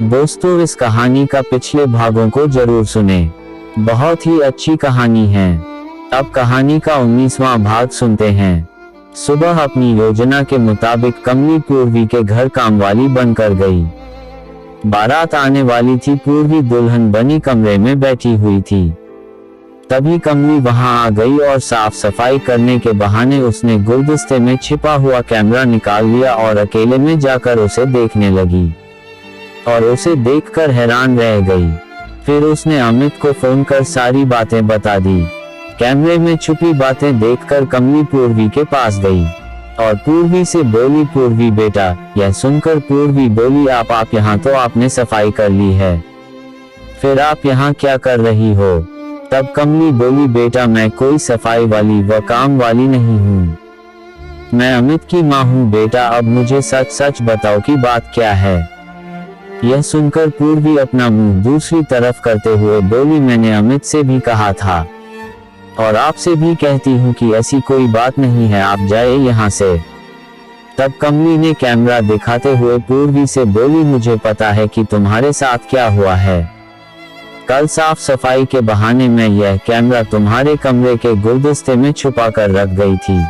दोस्तों, इस कहानी का पिछले भागों को जरूर सुने। बहुत ही अच्छी कहानी है। अब कहानी का 19वां भाग सुनते हैं। सुबह अपनी योजना के मुताबिक कमली पूर्वी के घर कामवाली बनकर गई। बारात आने वाली थी। पूर्वी दुल्हन बनी कमरे में बैठी हुई थी। तभी कमली वहां आ गई और साफ सफाई करने के बहाने उसने गुलदस्ते में छिपा हुआ कैमरा निकाल लिया और अकेले में जाकर उसे देखने लगी और उसे देखकर हैरान रह गई। फिर उसने अमित को फोन कर सारी बातें बता दी। कैमरे में छुपी बातें देखकर कमली पूर्वी के पास गई और पूर्वी से बोली, पूर्वी बेटा। यह सुनकर पूर्वी बोली, आप यहाँ तो आपने सफाई कर ली है, फिर आप यहाँ क्या कर रही हो? तब कमली बोली, बेटा मैं कोई सफाई वाली व काम वाली नहीं हूँ, मैं अमित की माँ हूँ बेटा। अब मुझे सच सच बताओ कि बात क्या है? यह सुनकर पूर्वी अपना मुंह दूसरी तरफ करते हुए बोली, मैंने अमित से भी कहा था और आपसे भी कहती हूँ कि ऐसी कोई बात नहीं है, आप जाए यहाँ से। तब कमली ने कैमरा दिखाते हुए पूर्वी से बोली, मुझे पता है कि तुम्हारे साथ क्या हुआ है। कल साफ सफाई के बहाने मैं यह कैमरा तुम्हारे कमरे के गुलदस्ते में छुपा कर रख गई थी।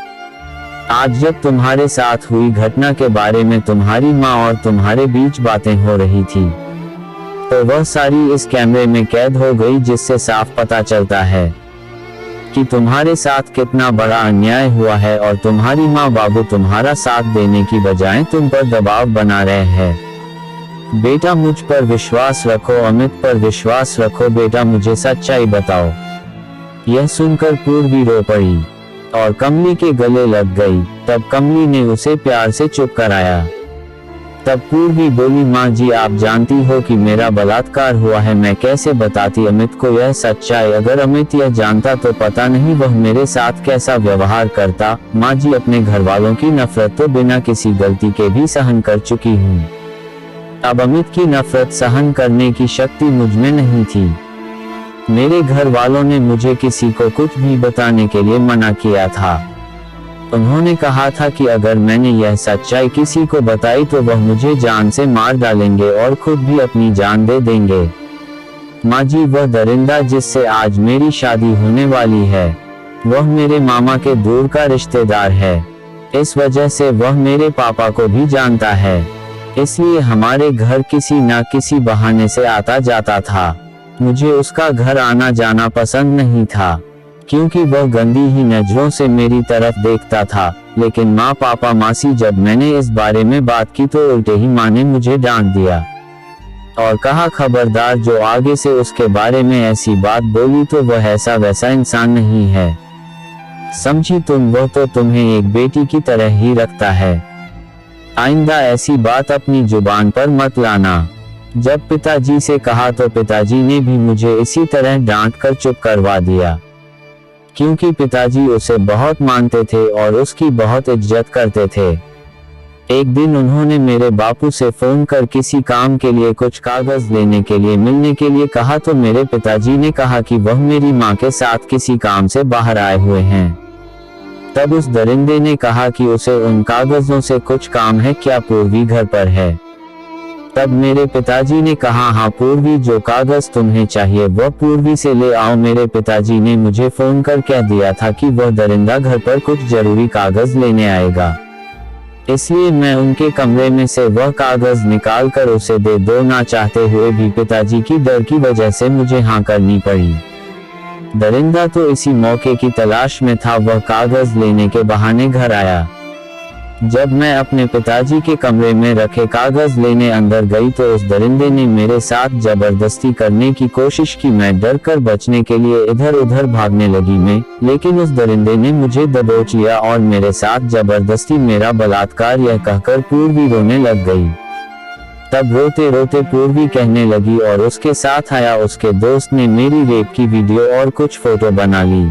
आज जब तुम्हारे साथ हुई घटना के बारे में तुम्हारी माँ और तुम्हारे बीच बातें हो रही थी, तो वह सारी इस कैमरे में कैद हो गई, जिससे साफ पता चलता है कि तुम्हारे साथ कितना बड़ा अन्याय हुआ है और तुम्हारी माँ बाबू तुम्हारा साथ देने की बजाय तुम पर दबाव बना रहे हैं। बेटा मुझ पर विश्वास रखो, अमित पर विश्वास रखो बेटा, मुझे सच्चाई बताओ। यह सुनकर पूर्वी रो पड़ी और कमली के गले लग गई। तब कमली ने उसे प्यार से चुप कराया। तब पूर्वी बोली, माँ जी आप जानती हो कि मेरा बलात्कार हुआ है, मैं कैसे बताती अमित को यह सच्चाई? अगर अमित यह जानता तो पता नहीं वह मेरे साथ कैसा व्यवहार करता। माँ जी अपने घर वालों की नफरत तो बिना किसी गलती के भी सहन कर चुकी हूँ, अब अमित की नफरत सहन करने की शक्ति मुझ में नहीं थी। मेरे घर वालों ने मुझे किसी को कुछ भी बताने के लिए मना किया था। उन्होंने कहा था कि अगर मैंने यह सच्चाई किसी को बताई तो वह मुझे जान से मार डालेंगे और खुद भी अपनी जान दे देंगे। माँ जी वह दरिंदा जिससे आज मेरी शादी होने वाली है, वह मेरे मामा के दूर का रिश्तेदार है। इस वजह से वह मेरे पापा को भी जानता है, इसलिए हमारे घर किसी न किसी बहाने से आता जाता था। मुझे उसका घर आना जाना पसंद नहीं था, क्योंकि वह गंदी ही नजरों से मेरी तरफ देखता था। लेकिन माँ पापा मासी जब मैंने इस बारे में बात की तो उल्टे ही माँ ने मुझे डांट दिया और कहा, खबरदार जो आगे से उसके बारे में ऐसी बात बोली तो वह ऐसा वैसा इंसान नहीं है, समझी तुम? वह तो तुम्हें एक बेटी की तरह ही रखता है, आइंदा ऐसी बात अपनी जुबान पर मत लाना। जब पिताजी से कहा तो पिताजी ने भी मुझे इसी तरह डांट कर चुप करवा दिया, क्योंकि पिताजी उसे बहुत मानते थे और उसकी बहुत इज्जत करते थे। एक दिन उन्होंने मेरे बापू से फोन कर किसी काम के लिए कुछ कागज लेने के लिए मिलने के लिए कहा, तो मेरे पिताजी ने कहा कि वह मेरी माँ के साथ किसी काम से बाहर आए हुए हैं। तब उस दरिंदे ने कहा कि उसे उन कागजों से कुछ काम है, क्या पूर्वी घर पर है? तब मेरे पिताजी ने कहा, हाँ पूर्वी, जो कागज तुम्हें चाहिए वह पूर्वी से ले आओ। मेरे पिताजी ने मुझे फोन कर कह दिया था कि वह दरिंदा घर पर कुछ जरूरी कागज लेने आएगा, इसलिए मैं उनके कमरे में से वह कागज निकाल कर उसे दे दो। ना चाहते हुए भी पिताजी की डर की वजह से मुझे हाँ करनी पड़ी। दरिंदा तो इसी मौके की तलाश में था। वह कागज लेने के बहाने घर आया। जब मैं अपने पिताजी के कमरे में रखे कागज लेने अंदर गई तो उस दरिंदे ने मेरे साथ जबरदस्ती करने की कोशिश की। मैं डर कर बचने के लिए इधर उधर भागने लगी लेकिन उस दरिंदे ने मुझे दबोच लिया और मेरे साथ जबरदस्ती मेरा बलात्कार यह कहकर पूर्वी रोने लग गई। तब रोते रोते पूर्वी कहने लगी और उसके साथ आया उसके दोस्त ने मेरी रेप की वीडियो और कुछ फोटो बना ली।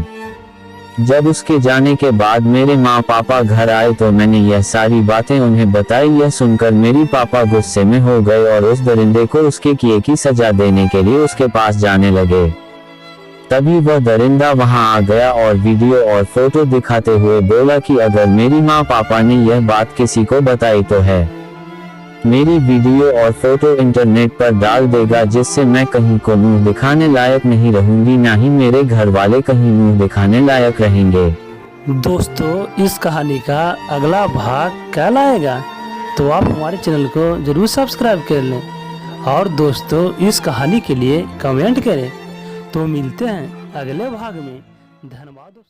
जब उसके जाने के बाद मेरे माँ पापा घर आए तो मैंने यह सारी बातें उन्हें बताई। यह सुनकर मेरी पापा गुस्से में हो गए और उस दरिंदे को उसके किए की सजा देने के लिए उसके पास जाने लगे। तभी वह दरिंदा वहां आ गया और वीडियो और फोटो दिखाते हुए बोला कि अगर मेरी माँ पापा ने यह बात किसी को बताई तो है मेरी वीडियो और फोटो इंटरनेट पर डाल देगा, जिससे मैं कहीं को मुंह दिखाने लायक नहीं रहूंगी, ना ही मेरे घर वाले कहीं मुंह दिखाने लायक रहेंगे। दोस्तों, इस कहानी का अगला भाग क्या लाएगा, तो आप हमारे चैनल को जरूर सब्सक्राइब कर लें और दोस्तों इस कहानी के लिए कमेंट करें। तो मिलते हैं अगले भाग में। धन्यवाद।